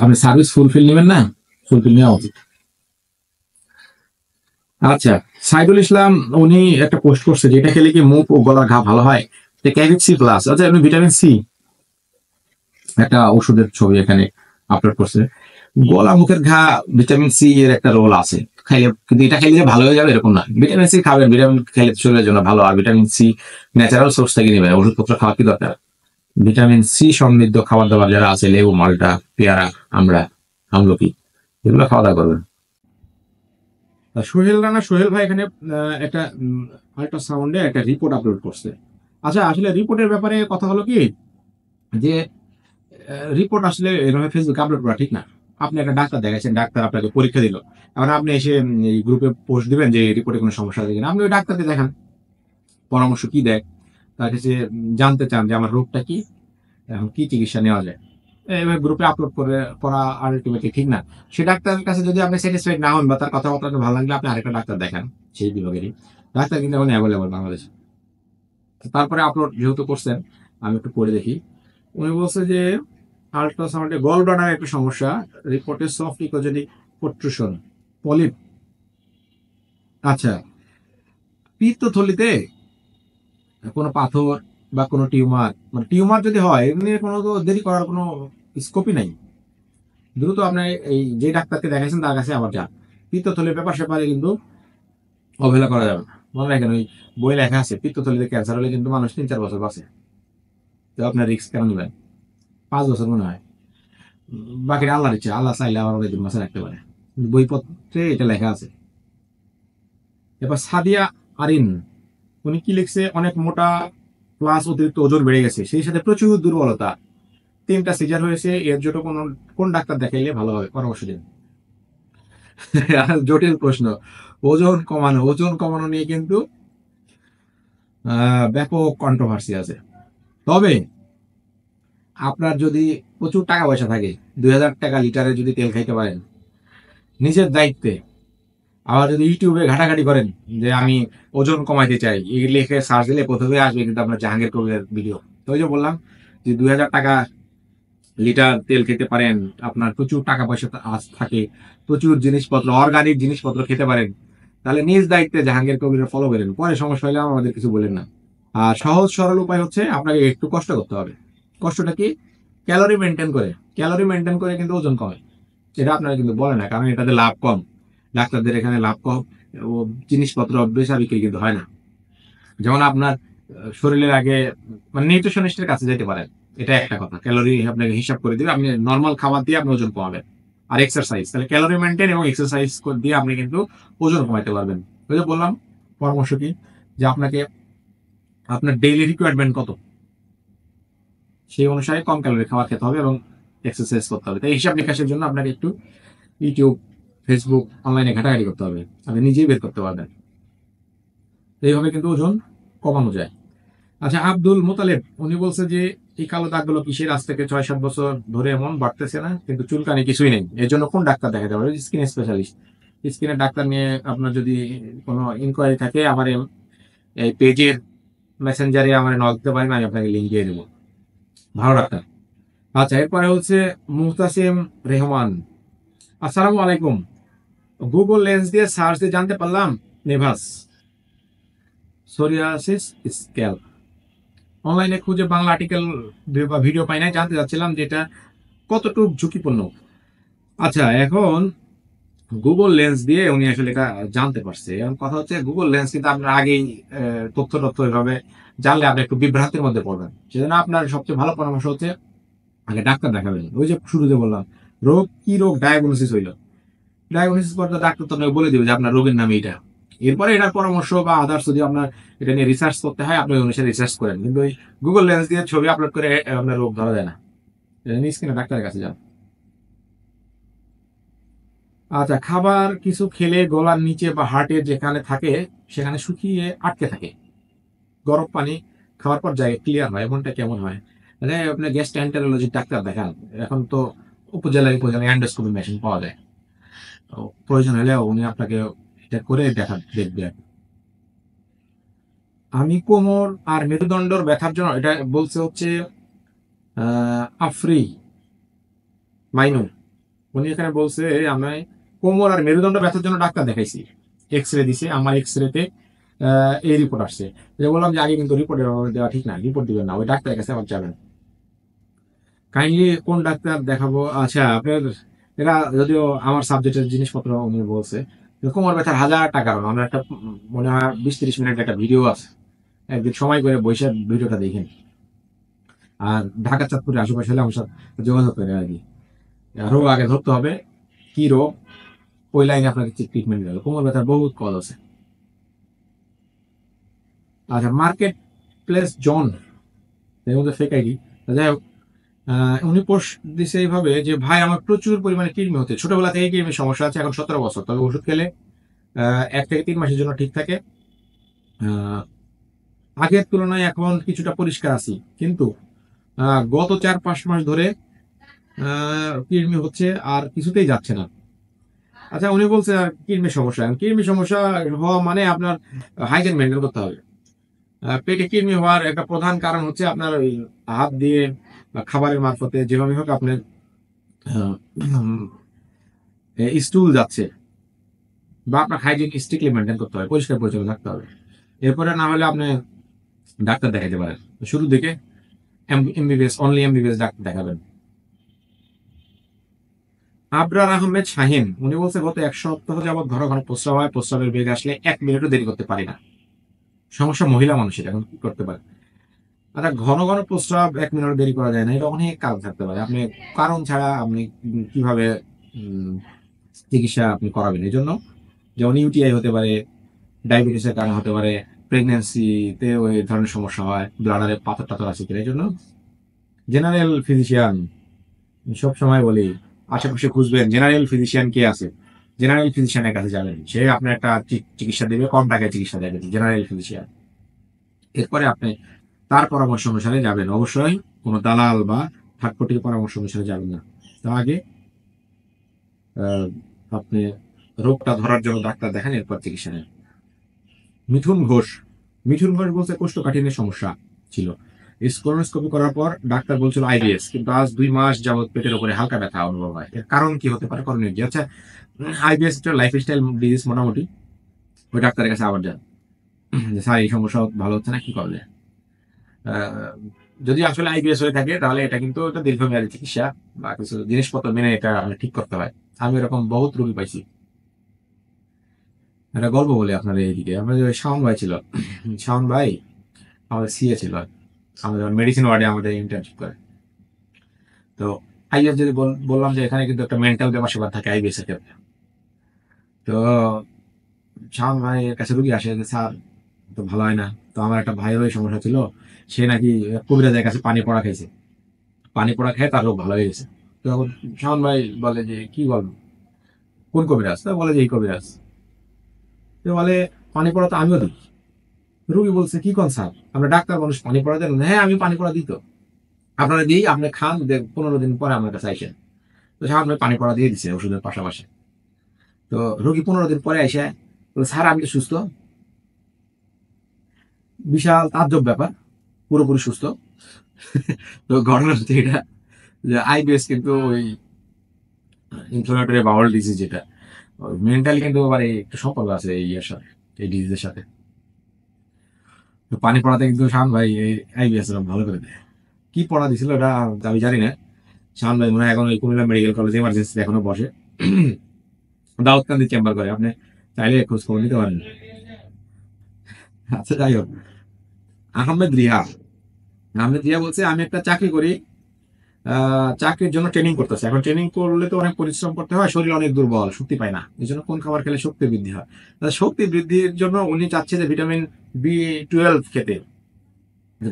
Speaker 1: আপনি সার্ভিস ফুলফিল নেবেন না, ফুলফিল নেওয়া উচিত। আচ্ছা, সাইদুল ইসলাম উনি একটা পোস্ট করছে, যেটা খেলে কি মুখ ও গলার ঘা ভালো হয়, ক্যাভিট সি প্লাস। আচ্ছা, উনি ভিটামিন সি একটা ওষুধের ছবি এখানে আপলোড করছে। গলা মুখের ঘা, ভিটামিন সি এর একটা রোল আছে খাইলে, কিন্তু এটা খাইলে যে ভালো হয়ে যাবে এরকম না। ভিটামিন সি খাবেন, ভিটামিন খেলে শরীরের জন্য ভালো, আর ভিটামিন সি ন্যাচারাল সোর্স থেকে নেবেন, ওষুধপত্র খাওয়া কি দরকার? ভিটামিন সি সমৃদ্ধ খাবার দাবার যারা আছে, লেবু, মালটা, পেয়ারা, আমড়া, আমলকি, এগুলো খাওয়া দাওয়া করবেন। সোহেল ভাই এখানে একটা আল্ট্রাসাউন্ডে একটা রিপোর্ট আপলোড করছে। আচ্ছা, আসলে রিপোর্টের ব্যাপারে কথা হলো কি, যে রিপোর্ট আসলে এভাবে ফেসবুকে আপলোড করা ঠিক না। আপনি একটা ডাক্তার দেখাচ্ছেন, ডাক্তার আপনাকে পরীক্ষা দিল, এখন আপনি এসে এই গ্রুপে পোস্ট দিবেন যে রিপোর্টে কোনো সমস্যা আছে কিনা। আপনি ওই ডাক্তারকে দেখান, পরামর্শ কি দেয়, তার কাছে জানতে চান যে আমার রোগটা কি, এখন কি চিকিৎসা নেওয়া যায়। এবার গ্রুপে আপলোড করে করা আলটিমেটলি ঠিক না। সে ডাক্তারের কাছে যদি আপনি স্যাটিসফাইড না হন বা তার কথাবার্তা ভালো লাগলে, আপনি আরেকটা ডাক্তার দেখান সেই বিভাগেরই। ডাক্তার কিন্তু এখন অ্যাভেলেবল বাংলাদেশে। তারপরে আপলোড যেহেতু করছেন, আমি একটু পড়ে দেখি। উনি বলছে যে আল্ট্রাসাউন্ডে গল ব্লাডার একটা সমস্যা, রিপোর্টে সফট ইকোজেনিক প্রোট্রুশন, পলিপ। আচ্ছা, পিত্তথলিতে কোনো পাথর বা কোনো টিউমার, মানে টিউমার যদি হয় এমনি কোনো তো দেরি করার কোনো স্কোপই নাই, দ্রুত আপনার এই যে ডাক্তারকে দেখাইছেন তার কাছে আবার যান। পিত্তথলির ব্যাপার স্যাপারে কিন্তু অবহেলা করা যাবে না। মনে রাখেন ওই বই লেখা আছে পিত্তথলিতে ক্যান্সার হলে কিন্তু মানুষ 3-4 বছর বাঁচে। তো আপনার রিস্ক কেন নেবেন? 5 বছর মনে হয়। বাকিটা আল্লাহর ইচ্ছা, আল্লাহ চাইলে আবার অনেক দিন বাঁচা রাখতে পারে, কিন্তু বইপত্রে এটা লেখা আছে। এবার সাদিয়া আরিন, উনি কি লিখছে, অনেক মোটা প্লাস অতিরিক্ত ওজন বেড়ে গেছে, সেই সাথে প্রচুর দুর্বলতা, 3টা সিজার হয়েছে, এর জন্য কোন ডাক্তার দেখাইলে ভালো হবে, পরামর্শ দিন। জটিল প্রশ্ন। ওজন কমানো নিয়ে কিন্তু ব্যাপক কন্ট্রোভার্সি আছে। তবে আপনার যদি প্রচুর টাকা পয়সা থাকে, 2000 টাকা লিটারে যদি তেল খাইতে পারেন নিজের দায়িত্বে, আবার যদি ইউটিউবে ঘাটাঘাটি করেন যে আমি ওজন কমাইতে চাই, এই লিখে সার্চ দিলে প্রথমে আসবে কিন্তু আপনার জাহাঙ্গীর কবিরের ভিডিও। তো ওই যে বললাম যে 2000 টাকা লিটার তেল খেতে পারেন, আপনার প্রচুর টাকা পয়সা থাকে, প্রচুর জিনিসপত্র অর্গানিক জিনিসপত্র খেতে পারেন, তাহলে নিজ দায়িত্বে জাহাঙ্গীর কবিরের ফলো করেন, পরে সমস্যা হলে আমাদের কিছু বলেন না। আর সহজ সরল উপায় হচ্ছে আপনাকে একটু কষ্ট করতে হবে। কষ্টটা কি? ক্যালোরি মেনটেন করে কিন্তু ওজন কমে। এটা আপনারা কিন্তু বলে না, কারণ এটাতে লাভ কম, ডাক্তারদের এখানে লাভ কম, ও জিনিসপত্র বেচা বিক্রি কিন্তু হয় না। যেমন আপনার শরীরের আগে মানে নিউট্রিশনিস্টের কাছে যেতে পারেন, এটা একটা কথা, ক্যালোরি আপনাকে হিসাব করে দিবে, আপনি নর্মাল খাবার দিয়ে আপনি ওজন কমাবেন। আর এক্সারসাইজ, তাহলে ক্যালোরি মেনটেন এবং এক্সারসাইজ দিয়ে আপনি কিন্তু ওজন কমাতে পারবেন। ওই যে বললাম পরামর্শ কি, যে আপনাকে আপনার ডেইলি রিকোয়ারমেন্ট কত, সেই অনুসারে কম ক্যালোরি খাবার খেতে হবে এবং এক্সারসাইজ করতে হবে। তাই হিসাব নিকাশের জন্য আপনাকে একটু ইউটিউব, ফেসবুক, অনলাইনে ঘাটাঘাটি করতে হবে, আপনি নিজেই বের করতে পারবেন। এইভাবে কিন্তু ওজন কমানো যায়। আচ্ছা, আব্দুল মোতালেব উনি বলছে যে এই কালো দাগগুলো কিসের, আজ থেকে 6-7 বছর ধরে এমন বাড়তেছে না, কিন্তু চুলকানি কিছুই নেই, এর জন্য কোন ডাক্তার দেখাতে পারে? Skin specialist. স্কিনের ডাক্তার নিয়ে আপনার যদি কোনো ইনকোয়ারি থাকে আমার এই পেজের মেসেঞ্জারে আমার নক দিতে পারেন, আমি আপনাকে লিঙ্ক দিয়ে দেবো, ভালো ডাক্তার। আচ্ছা, এরপরে হচ্ছে মুহতাসিম রেহমান, আসসালামু আলাইকুম, গুগল লেন্স দিয়ে সার্চ দিয়ে জানতে পারলাম নেভাস সোরিয়াসিস স্ক্যাল, অনলাইনে খুঁজে বাংলা আর্টিকেল বা ভিডিও পাই নাই, জানতে চাচ্ছিলাম যে এটা কতটুকু ঝুঁকিপূর্ণ। আচ্ছা, এখন গুগল লেন্স দিয়ে উনি আসলে এটা জানতে পারছে, এখন কথা হচ্ছে গুগল লেন্স কিন্তু আপনার আগেই তথ্য এভাবে জানলে আপনি একটু বিভ্রান্তির মধ্যে পড়বেন। সেজন্য আপনার সবচেয়ে ভালো পরামর্শ হচ্ছে আগে ডাক্তার দেখাবেন। ওই যে শুরুতে বললাম, কি রোগ ডায়াগনোসিস হইলো, ডায়াগনোসিস করতে ডাক্তার তো আপনাকে বলে দিবে যে আপনার রোগের নাম এটা, এরপরে এটার পরামর্শ বা আদার্স যদি আপনার এটা নিয়ে রিসার্চ করতে হয় আপনি অনুসারে রিসার্চ করেন, কিন্তু ওই গুগল লেন্স দিয়ে ছবি আপলোড করে আপনার রোগ ধরা যায় না। স্ক্রিনে ডাক্তারের কাছে যান। আচ্ছা, খাবার কিছু খেলে গলার নিচে বা হার্টের যেখানে থাকে সেখানে শুকিয়ে আটকে থাকে, গরম পানি খাওয়ার পর জায়গায় ক্লিয়ার হয়, এমনটা কেমন হয়? মানে আপনি গ্যাস্ট্রোএন্টারোলজির ডাক্তার দেখান, এখন তো উপজেলায় অ্যান্ডোস্কোপি মেশিন পাওয়া যায়, তো প্রয়োজন হলে উনি আপনাকে এটা করে দেখবে। আমি কোমর আর মেরুদণ্ডর ব্যথার জন্য, এটা বলছে হচ্ছে আফরি মাইনু, উনি এখানে বলছে আমি কোমর আর মেরুদণ্ড ব্যথার জন্য ডাক্তার দেখাইছি, এক্স রে দিছে, আমার এক্স রেতে এই রিপোর্ট আসছে। যে বললাম যে আগে কিন্তু রিপোর্ট দেওয়া ঠিক না, রিপোর্ট দিবেন না, ওই ডাক্তারের কাছে আবার যাবেন। কাইন্ডলি কোন ডাক্তার দেখাবো? আচ্ছা, আপনার এটা যদিও আমার সাবজেক্টের জিনিসপত্র উনি বলছে, কোমর ব্যথার 1000 টাকা কারণ, আমরা একটা মনে হয় 20-30 মিনিট একটা ভিডিও আছে, একদিন সময় করে বৈশাখ ভিডিওটা দেখেন। আর ঢাকা চাঁদপুরের আশেপাশে হলে আমার সাথে যোগাযোগ করে আর কি, রোগ আগে ধরতে হবে, কি রোগ ওই লাইনে আপনাকে ট্রিটমেন্ট দেবে। কোমর ব্যথার বহুত কজ আছে। আচ্ছা, মার্কেট প্লেস জন, এর মধ্যে ফেক আইডি, যাই হোক, উনি পোস্ট দিছে এইভাবে যে ভাই আমার প্রচুর পরিমাণে কৃমি হচ্ছে, ছোটবেলা থেকে কৃমির সমস্যা আছে, এখন 17 বছর, তবে ওষুধ খেলে 1 থেকে 3 মাসের জন্য ঠিক থাকে, আহ, আগের তুলনায় এখন কিছুটা পরিষ্কার আছি, কিন্তু গত 4-5 মাস ধরে কৃমি হচ্ছে আর কিছুতেই যাচ্ছে না। আচ্ছা, উনি বলছে আর কৃমির সমস্যা হওয়া মানে আপনার হাইজিন মেনটেন করতে হবে। পেটে কৃমি হওয়ার একটা প্রধান কারণ হচ্ছে আপনার ওই হাত দিয়ে বা খাবারের মারফতে যেভাবে হোক আপনার স্টুল যাচ্ছে, বা আপনার হাইজিন স্ট্রিক্টলি মেনটেন করতে হবে, পরিষ্কার পরিচ্ছন্ন থাকতে হবে। এরপরে না হলে আপনি ডাক্তার দেখাইতে পারেন। শুরুর দিকে এমবিবিএস, অনলি এমবিবিএস ডাক্তার দেখাবেন। আবরার আহমেদ শাহিন উনি বলছে গত 1 সপ্তাহ যাবৎ ঘন ঘন প্রস্রাব হয়, প্রস্রাবের বেগ আসলে 1 মিনিটও দেরি করতে পারি না। সমস্যা মহিলা মানুষের, এখন কি করতে পারে? আচ্ছা, ঘন ঘন প্রস্রাব 1 মিনিটও দেরি করা যায় না, এটা অনেক কারণ থাকতে পারে। আপনি কারণ ছাড়া আপনি কিভাবে উম, চিকিৎসা আপনি করাবেন? এই জন্য যেমন ইউটিআই হতে পারে, ডায়াবেটিসের কারণে হতে পারে, প্রেগনেন্সিতে ওই ধরনের সমস্যা হয়, ব্লাডারে পাথর টাথর আছে কিনা, এই জন্য জেনারেল ফিজিশিয়ান, সব সময় বলি আশেপাশে খুঁজবেন জেনারেল ফিজিশিয়ান কে আছে, জেনারেল ফিজিশিয়ানের কাছে যাবেন, সে আপনার একটা চিকিৎসা দেবে, কম টাকায় চিকিৎসা দেবে, জেনারেল ফিজিশিয়ান। এরপরে আপনি তার পরামর্শ অনুসারে যাবেন, অবশ্যই কোনো দালাল বা থার্ড পরামর্শ অনুসারে যাবেন না। তার আগে আহ, আপনি রোগটা ধরার জন্য ডাক্তার দেখান, এরপর চিকিৎসা নেন। মিঠুন ঘোষ, মিঠুন ঘোষ বলতে কোষ্ঠকাঠিন্যের সমস্যা ছিল। স্কোলোনোস্কোপি করার পর ডাক্তার বলছিল আইবিএস, কিন্তু আজ 2 মাস যাবত পেটের উপরে হালকা ব্যথা অনুভব হয়। এর কারণ কি হতে পারে? করণীয় কি? আচ্ছা, আইবিএস একটা লাইফস্টাইল ডিজিজ মোটামুটি, ওই ডাক্তারের কাছে আবার যান যে স্যার এই সমস্যা ভালো হচ্ছে না, কি করলে? আহ, যদি আসলে আইবিএস হয়ে থাকে তাহলে এটা কিন্তু একটা দীর্ঘমেয়াদী চিকিৎসা বা কিছু জিনিসপত্র মেনে এটা ঠিক করতে হয়। আমি এরকম বহুত রোগী পাইছি। একটা গল্প বলি আপনার, এইদিকে আমাদের ওই শাওন ভাই ছিল, শাওন ভাই আমাদের সিএ ছিল, আমাদের মেডিসিন ওয়ার্ডে আমাদের ইন্টার্নশিপ করে। তো আইবিএস যদি বললাম যে এখানে কিন্তু একটা মেন্টাল ব্যাপার স্যাপার থাকে আইবিএস এর ক্ষেত্রে। তো শাওন ভাইয়ের কাছে রুগী আসে যে স্যার তো ভালো হয় না। তো আমার একটা ভাইয়েরও এই সমস্যা ছিল, সে নাকি কবিরাজের কাছে পানি পড়া খাইছে, পানি পড়া খেয়ে তার রোগ ভালো হয়ে গেছে। তো এখন শাওন ভাই বলে যে কি বল, কোন কবিরাজ? তো বলে যে এই কবিরাজ। তো বলে পানি পড়া তো আমিও দিই। রুগী বলছে কি কোন স্যার, আমরা ডাক্তার মানুষ, পানি পড়া দেন? হ্যাঁ, আমি পানি পড়া দিই তো, আপনারা দিই, আপনি খান, 15 দিন পরে আমার কাছে আইসেন। তো শাওন ভাই পানি পড়া দিয়ে দিচ্ছে ওষুধের পাশাপাশি। তো রোগী 15 দিন পরে আইসে বলে স্যার আমি তো সুস্থ। বিশাল তাজ্জব ব্যাপার, পুরোপুরি সুস্থ। তো ঘটনা হচ্ছে এটা যে আইবিএস কিন্তু ওই ইনফ্লামেটরি বাউল ডিজিজ, যেটা মেন্টালি কিন্তু আবার একটু সম্পর্ক আছে এই ইয়ের সাথে, এই ডিজিজের সাথে। তো পানি পড়াতে কিন্তু শান ভাই এই আইবিএস ভালো করে দেয়। কি পড়া দিছিল এটা আমি জানি না। শান ভাই মনে হয় এখন ওই কুমিল্লা মেডিকেল কলেজ এমার্জেন্সি এখনো বসে, দাউদকান্দি চেম্বার করে, আপনি চাইলে খোঁজ খবর নিতে পারেন। আচ্ছা, যাই হোক, আহমেদ রিহা, আহমেদ রিহা বলছে আমি একটা চাকরি করি, চাকরির জন্য ট্রেনিং করতেছে। এখন ট্রেনিং করলে তো অনেক পরিশ্রম করতে হয়, শরীর অনেক দুর্বল, শক্তি পায় না। এই জন্য কোন খাবার খেলে শক্তি বৃদ্ধি হয়? শক্তি বৃদ্ধির জন্য উনি চাচ্ছে যে ভিটামিন বি 12 খেতে।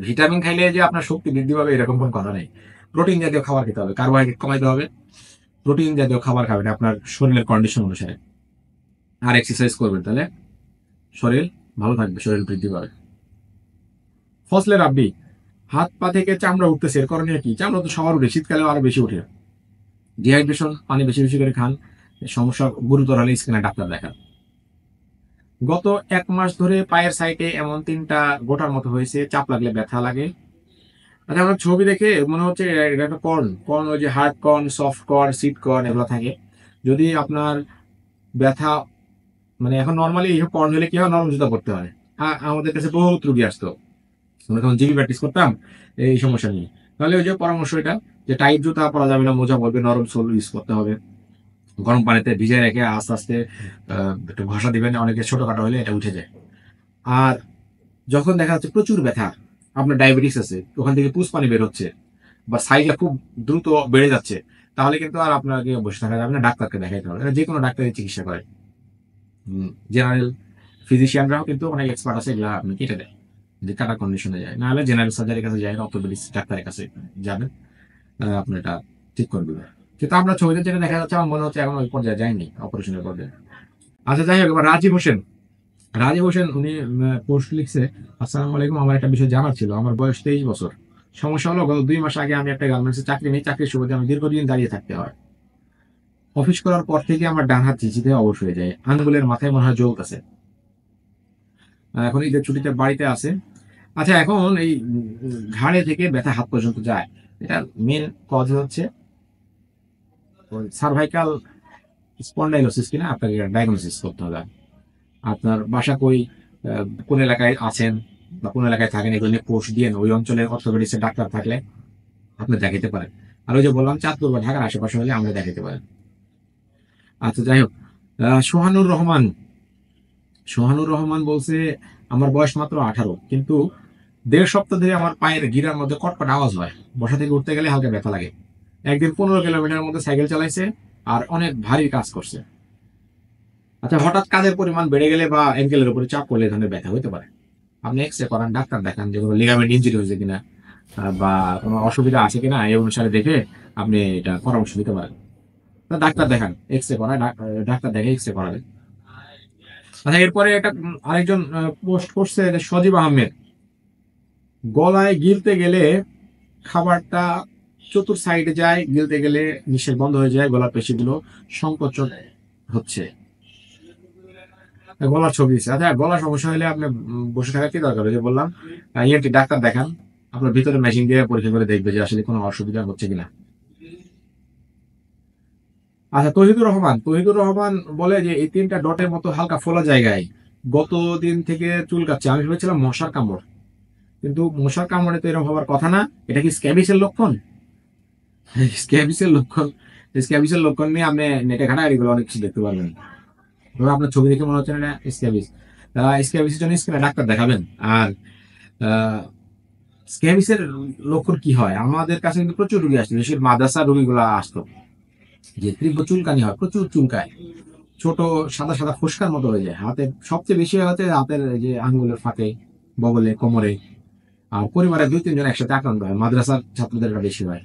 Speaker 1: ভিটামিন খাইলে যে আপনার শক্তি বৃদ্ধি পাবে এরকম কোন কথা নেই। প্রোটিন জাতীয় খাবার খেতে হবে, কার্বোহাইড্রেট কমাইতে হবে, প্রোটিন জাতীয় খাবার খাবেন আপনার শরীরের কন্ডিশন অনুসারে, আর এক্সারসাইজ করবেন, তাহলে শরীর ভালো থাকবে, শরীর বৃদ্ধি পাবে। ফসলের রাব্বি, হাত পা থেকে চামড়া উঠতেছে, এর করণীয় কি? চামড়া তো সবার উঠে, শীতকালেও আরো বেশি উঠে। ডিহাইড্রেশন, পানি বেশি বেশি করে খান। সমস্যা গুরুতর হলে স্কিনে ডাক্তার দেখান। গত 1 মাস ধরে পায়ের সাইডে এমন 3টা গোটার মতো হয়েছে, চাপ লাগলে ব্যথা লাগে। আচ্ছা, আমার ছবি দেখে মনে হচ্ছে এটা একটা কর্ন, কর্ন ওই যে hard corn, soft corn, seed corn এগুলো থাকে। যদি আপনার ব্যথা, মানে এখন নর্মালি এইসব কর্ন হলে কি হয়, নরম জুতা পড়তে হয়। আমাদের কাছে বহুত রুগী আসতো, আমরা তখন জিবি প্র্যাকটিস করতাম এই সমস্যা নিয়ে। তাহলে ওই যে পরামর্শ এটা, যে টাইট জুতা পরা যাবে না, মোজা পরবে, নরম সোল ইউজ করতে হবে, গরম পানিতে ভিজিয়ে রেখে আস্তে আস্তে একটু ঘষা দিবেন, অনেকে ছোটখাটো হলে এটা উঠে যায়। আর যখন দেখা যাচ্ছে প্রচুর ব্যথা, আপনার ডায়াবেটিস আছে, ওখান থেকে পুষ পানি বের হচ্ছে, বা সাইজটা খুব দ্রুত বেড়ে যাচ্ছে, তাহলে কিন্তু আর আপনাকে বসে থাকা যাবে না, ডাক্তারকে দেখাইতে হবে। এটা যে কোনো ডাক্তারের চিকিৎসা করে, জেনারেল ফিজিশিয়ানরাও কিন্তু অনেক এক্সপার্ট আছে, এগুলা আপনি কেটে দেয় যদি কাটা কন্ডিশনে যায়। নাহলে জেনারেল সার্জারির কাছে যায়, অর্থোপেডিক্স ডাক্তারের কাছে যাবেন, আপনি এটা ঠিক করে দেবে। কিন্তু আপনার ছবিতে যেটা দেখা যাচ্ছে, আমার মনে হচ্ছে এখন ওই পর্যায়ে যায়নি, অপারেশনের পর্যায়ে। আচ্ছা, যাই হোক, এবার রাজীব হোসেন, রাজীব হোসেন উনি পোস্ট লিখছে, আসসালামু আলাইকুম, আমার একটা বিষয় জানার ছিল। আমার বয়স 23 বছর। সমস্যা হলো গত 2 মাস আগে আমি একটা গার্মেন্টসে চাকরি নিই, চাকরির সুবাদে আমি দীর্ঘদিন দাঁড়িয়ে থাকতে হয়। অফিস করার পর থেকে আমার ডান হাত চিচিতে অবশ হয়ে যায়, আঙ্গুলের মাথায় মনে হয় জ্বলতেছে। এখন ঈদের ছুটিতে বাড়িতে আছে, আচ্ছা, এখন এই ঘাড়ে থেকে ব্যথা হাত পর্যন্ত যায়, এটা মেন কজ হচ্ছে ওই সার্ভাইকাল স্পন্ডাইলোসিস কিনা আপনাকে ডায়াগনোসিস করতে হবে। আপনার বাসা কই, কোন এলাকায় আছেন বা কোন এলাকায় থাকেন, এগুলো নিয়ে পোস্ট দিয়ে ওই অঞ্চলের অর্থোপেডিক্সের ডাক্তার থাকলে আপনি দেখাতে পারেন। আর ওই যে বললাম চাঁদপুর বা ঢাকার আশেপাশে হলে আমরা দেখাতে পারেন। আচ্ছা, যাই হোক, সোহানুর রহমান, সোহানুর রহমান বলছে আমার বয়স মাত্র 18, কিন্তু 1.5 সপ্তাহ ধরে আমার পায়ের গিরার মধ্যে কটকট আওয়াজ হয়, বসা থেকে উঠতে গেলে হালকা ব্যথা লাগে। একদিন 15 কিলোমিটার মধ্যে সাইকেল চালাইছে আর অনেক ভারী কাজ করছে। আচ্ছা, হঠাৎ কাজের পরিমাণ বেড়ে গেলে বা অ্যাঙ্কেলের উপরে চাপ পড়লে এই ধরনের ব্যথা হতে পারে। আপনি এক্সরে করান, ডাক্তার দেখান যে কোনো লিগামেন্ট ইনজুরি হয়েছে কিনা বা কোনো অসুবিধা আছে কিনা, এই অনুসারে দেখে আপনি এটা পরামর্শ দিতে পারেন। তা ডাক্তার দেখান, এক্সরে করায়, ডাক্তার দেখে এক্সরে করাবেন। আচ্ছা, এরপরে একটা আরেকজন পোস্ট করছে যে সজীব আহমেদ, গলায় গিলতে গেলে খাবারটা চতুর সাইডে যায়, গিলতে গেলে নিঃশ্বাস বন্ধ হয়ে যায়, গলার পেশিগুলো সংকোচন হচ্ছে। গলার ছবি দিচ্ছে। আচ্ছা, গলার সমস্যা হলে আপনি বসে থাকার কি দরকার? ওই যে বললাম, ইএনটি ডাক্তার দেখান, আপনার ভিতরে মেশিন দিয়ে পরীক্ষা করে দেখবে যে আসলে কোনো অসুবিধা হচ্ছে কিনা। আচ্ছা, তহিদুর রহমান বলে যে এই 3টা ডটের মতো হালকা ফোলা জায়গায় গত দিন থেকে চুলকাচ্ছে। আমি ভেবেছিলাম মশার কামড়, কিন্তু মশার কামড়ে তো এরকম হওয়ার কথা না। এটা কি স্ক্যাবিসের লক্ষণ? স্ক্যাবিসের লক্ষণ, স্ক্যাবিসের লক্ষণ নিয়ে আপনি নেটে ঘাটাঘাটি করে অনেক কিছু দেখতে পারবেন। তবে আপনার ছবি দেখে মনে হচ্ছে না এটা স্ক্যাবিস। স্ক্যাবিসের জন্য স্কিনে ডাক্তার দেখাবেন। আর স্ক্যাবিসের লক্ষণ কি হয়, আমাদের কাছে কিন্তু প্রচুর রোগী আসতো, বিশেষ করে মাদ্রাসা রোগীগুলো আসতো, যে তীব্র চুলকানি হয়, প্রচুর চুলকায়, ছোট সাদা সাদা ফুসকার মতো হয়ে যায় হাতের, সবচেয়ে বেশি হচ্ছে হাতের যে আঙ্গুলের ফাঁকে, বগলে, কোমরে। আর পরিবারের 2-3 জন একসাথে আক্রান্ত হয়, মাদ্রাসার ছাত্রদের এটা বেশি হয়।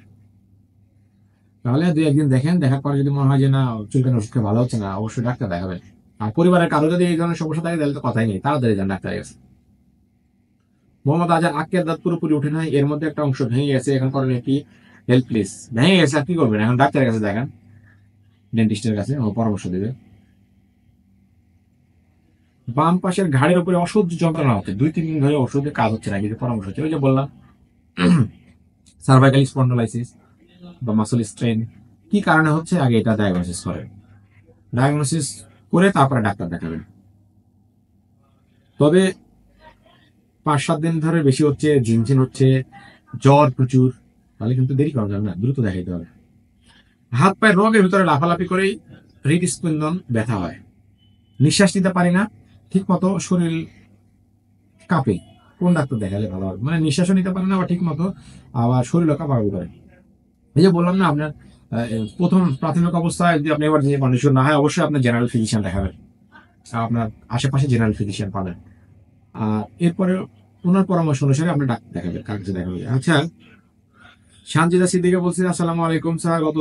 Speaker 1: তাহলে 2-1 দিন দেখেন, দেখার পরে যদি মনে হয় যে না চুলকানি ওষুধ খেয়ে ভালো হচ্ছে না, অবশ্যই ডাক্তার দেখাবেন। আর পরিবারের কারো যদি এই ধরনের সমস্যা থাকে তাহলে তো কথাই নেই, তাড়াতাড়ি যান ডাক্তারের কাছে। মোহাম্মদ আজান, আক্কের দাঁত পুরোপুরি উঠে নাই, এর মধ্যে একটা অংশ ভেঙে গেছে, এখন করণীয় কি? Help please. ভেঙে গেছে আর কি করবেন, এখন ডাক্তারের কাছে দেখান, ডেন্টিস্টের কাছে, ও পরামর্শ দেবে। বাম পাশের ঘাড়ের উপরে অসহ্য যন্ত্রণা হচ্ছে, 2-3 দিন ধরে ওষুধে কাজ হচ্ছে না, কিছু পরামর্শ হচ্ছে। ওই যে বললাম সার্ভাইকাল স্পন্ডোলাইসিস বা মাসল স্ট্রেন, কি কারণে হচ্ছে আগে এটা ডায়াগনোসিস করেন, ডায়াগনোসিস করে তারপরে ডাক্তার দেখাবেন। তবে 5-7 দিন ধরে বেশি হচ্ছে, ঝিনঝিন হচ্ছে, জ্বর প্রচুর, তাহলে কিন্তু দেরি করা যাবে না, দ্রুত দেখাইতে হবে। হাত পায়ের রগের ভিতরে লাফালাফি করেই হৃদস্পন্দন ব্যথা হয়, নিঃশ্বাস নিতে পারি না ঠিক মতো, শরীর কাঁপে। কোন ডাক্তার দেখালে ভালো হবে? মানে নিঃশ্বাসও নিতে পারে না আবার ঠিক মতো, আবার শরীরও কাঁপাকাঁপি করে। এই যে বললাম না আপনার প্রথম প্রাথমিক অবস্থায় যদি আপনি এবার যে কন্ডিশন না হয়, অবশ্যই আপনার জেনারেল ফিজিশিয়ান দেখাবেন। আপনার আশেপাশে জেনারেল ফিজিশিয়ান পাবেন। আর এরপরে ওনার পরামর্শ অনুসারে আপনি ডাক্তার দেখাবেন, কার কাছে দেখাবেন। আচ্ছা, সানজিদা সিদ্দিকা বলছে আসসালামু আলাইকুম স্যার, গত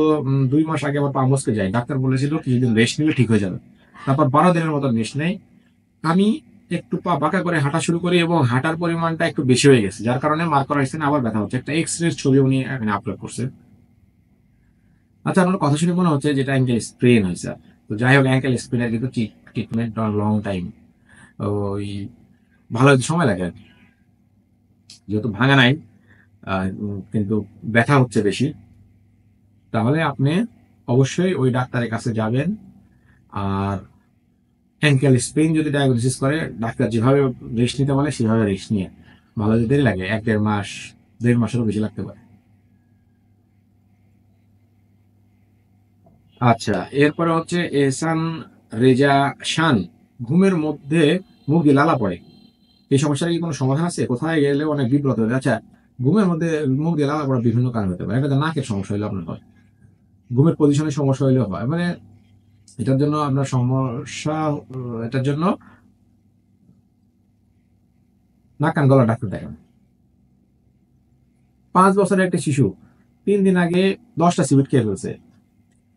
Speaker 1: 2 মাস আগে আমার পা মচকে যায়, ডাক্তার বলেছিল কিছুদিন রেস্ট নিলে ঠিক হয়ে যাবে, তারপর 12 দিনের মতো রেস্ট নেই। আমি একটু পা বাঁকা করে হাঁটা শুরু করি এবং হাঁটার পরিমাণটা একটু বেশি হয়ে গেছে, যার কারণে মার্ক করা হয়েছে, আবার ব্যথা হচ্ছে। একটা এক্স-রে ছবি উনি এখানে আপলোড করছে। আচ্ছা, আমার কথা শুনে মনে হচ্ছে যেটা অ্যাঙ্কেল স্প্রেন হয়েছে। তো যাই হোক, অ্যাঙ্কেল স্প্রেনের কিন্তু ট্রিটমেন্ট লং টাইম, ওই ভালো সময় লাগে আর কি। যেহেতু ভাঙা নাই, কিন্তু ব্যথা হচ্ছে বেশি, তাহলে আপনি অবশ্যই ওই ডাক্তারের কাছে যাবেন। আর অ্যাঙ্কেল স্প্রেন যদি ডায়াগনোসিস করে, ডাক্তার যেভাবে রেস্ট নিতে বলে সেভাবে রেস্ট নিয়ে, ভালো যদি দেরি লাগে 1-1.5 মাস, 1.5 মাসেরও বেশি লাগতে পারে। আচ্ছা, এরপরে হচ্ছে এহসান রেজা শান, ঘুমের মধ্যে মুখ দিয়ে লালা পড়ে, এই সমস্যার কি কোনো সমাধান আছে? কোথায় গেলে অনেক বিব্রত হয়ে যায়। আচ্ছা, ঘুমের মধ্যে মুখ দিয়ে লালা পড়া বিভিন্ন কারণ হতে পারে। একটা নাকের সমস্যা হইলে আপনার হয়, ঘুমের পজিশনের সমস্যা হইলেও হয়, মানে এটার জন্য আপনার সমস্যা, এটার জন্য নাক কান গলা ডাক্তার দেখান। 5 বছরের একটা শিশু 3 দিন আগে 10টা সিগারেট খেয়ে ফেলছে,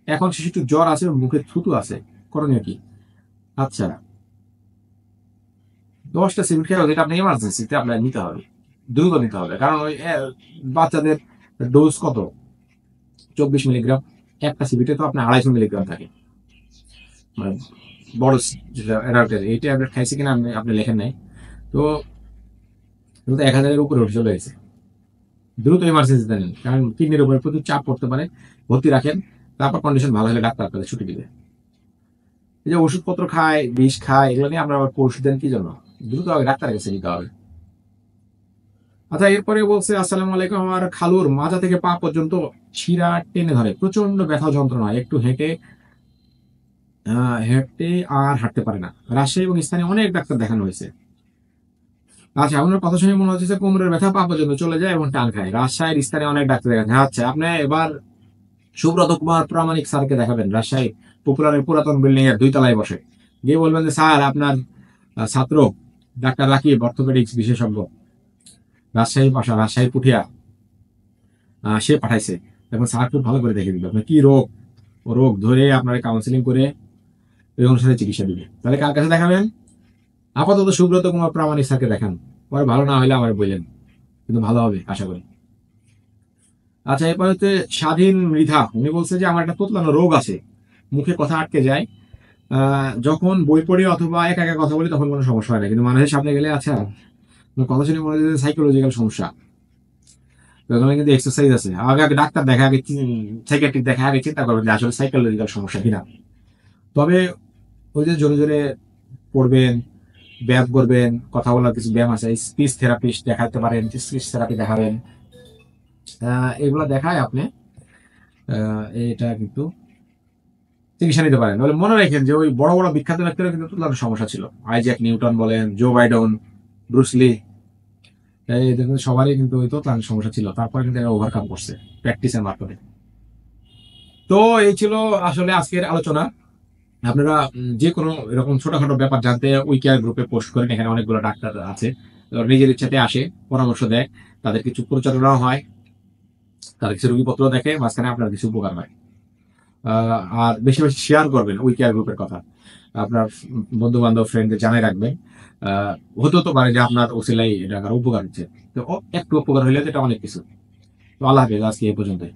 Speaker 1: এখন শিশুটির জ্বর আছে, মুখে থুতু আছে, করণীয় কি? আচ্ছা, 10টা সিগারেট খেয়ে এটা আপনি ইমার্জেন্সিতে আপনার নিতে হবে, দ্রুত নিতে হবে, কারণ ওই বাচ্চাদের ডোজ কত? 24 মিলিগ্রাম। একটা সিগারেটে তো আপনার 250 মিলিগ্রাম থাকে, মানে বড় যেটা অ্যাডাল্টের, এই ট্যাবলেট খাইছে কিনা আপনি লেখেন নাই। তো দ্রুত 1,000-এর উপরে উঠে চলে গেছে। দ্রুত ইমার্জেন্সি দেন, কারণ কিডনির উপরে প্রচুর চাপ পড়তে পারে। ভর্তি রাখেন, তারপর কন্ডিশন ভালো হলে ডাক্তার আপনাদের ছুটি দিবে। এই যে ওষুধপত্র খায়, বিষ খায়, এগুলো নিয়ে আমরা আবার পরশু দেন কি জন্য? দ্রুত আগে ডাক্তারের কাছে নিতে হবে। আচ্ছা, এরপরে বলছে, আসসালামু আলাইকুম, আমার খালুর মাজা থেকে পা পর্যন্ত শিরা টেনে ধরে, প্রচন্ড ব্যথা যন্ত্রণা, একটু হেঁটে আর হাঁটতে পারে না। রাজশাহী এবং স্থানীয় অনেক ডাক্তার দেখানো হয়েছে। আচ্ছা, আপনার কথা শুনে মনে হচ্ছে যে কোমরের ব্যথা পা পর্যন্ত চলে যায় এবং টান খায়। রাজশাহীর স্থানীয় অনেক ডাক্তার দেখাচ্ছে। আচ্ছা, আপনি এবার সুব্রত কুমার প্রামাণিক স্যারকে দেখাবেন। রাজশাহী পপুলারের পুরাতন বিল্ডিং এর 2 তলায় বসে। গিয়ে বলবেন যে, স্যার, আপনার ছাত্র ডাক্তার রাকিব অর্থোপেডিক্স বিশেষজ্ঞ, রাজশাহী পুঠিয়া, সে পাঠাইছে এবং স্যার খুব ভালো করে দেখে দিবে আপনার কি রোগ। ও রোগ ধরে আপনার কাউন্সিলিং করে ওই অনুসারে চিকিৎসা দিবে। তাহলে কার কাছে দেখাবেন? আপাতত সুব্রত কুমার প্রামাণিক স্যারকে দেখান। পরে ভালো না হলে আমার বললেন, কিন্তু ভালো হবে আশা করি। আচ্ছা, এরপর হচ্ছে স্বাধীন মৃধা। উনি বলছে যে আমার একটা তোতলানো রোগ আছে, মুখে কথা আটকে যায়। যখন বই পড়ি অথবা একা একা কথা বলি তখন কোনো সমস্যা হয় না, কিন্তু মানুষের সামনে গেলে, আচ্ছা, আপনার কথা শুনে মনে হচ্ছে সাইকোলজিক্যাল সমস্যা। তো এখানে কিন্তু এক্সারসাইজ আছে। আগে আগে ডাক্তার দেখা, আগে সাইকিয়াট্রিক দেখা, আগে চিন্তা করবেন যে আসলে সাইকোলজিক্যাল সমস্যা কিনা। তবে ওই যে জোরে জোরে পড়বেন, ব্যায়াম করবেন, কথা বলার কিছু ব্যায়াম আছে, স্পিচ থেরাপিস্ট দেখাতে পারেন, স্পিচ থেরাপি দেখাবেন। এগুলো দেখায় আপনি এটা কিন্তু চিকিৎসা নিতে পারেন। বলে মনে রাখেন যে ওই বড় বড় বিখ্যাত ব্যক্তিরা কিন্তু তুলার সমস্যা ছিল। আইজ্যাক নিউটন বলেন, জো বাইডন, ব্রুসলি, এদের কিন্তু সবারই কিন্তু ওই তোতলার সমস্যা ছিল, তারপরে কিন্তু এরা ওভারকাম করছে প্র্যাকটিসের মাধ্যমে। তো এই ছিল আসলে আজকের আলোচনা। আপনারা যে কোনো এরকম ছোটখাটো ব্যাপার জানতে উই কেয়ার গ্রুপে পোস্ট করেন। এখানে অনেকগুলো ডাক্তার আছে, নিজের ইচ্ছাতে আসে, পরামর্শ দেয়, তাদের কিছু পরিচালনাও হয়, তাদের কিছু রোগীপত্র দেখে, মাঝখানে আপনার কিছু উপকার হয়। আর বেশি বেশি শেয়ার করবেন উই কেয়ার গ্রুপের কথা, আপনার বন্ধু বান্ধব ফ্রেন্ডদের জানাই রাখবেন। হতে তো পারে যে আপনার ওসিলাই এটা উপকার হচ্ছে। তো একটু উপকার হইলে তো এটা অনেক কিছু। তো আল্লাহ হাফেজ, আজকে এই পর্যন্তই।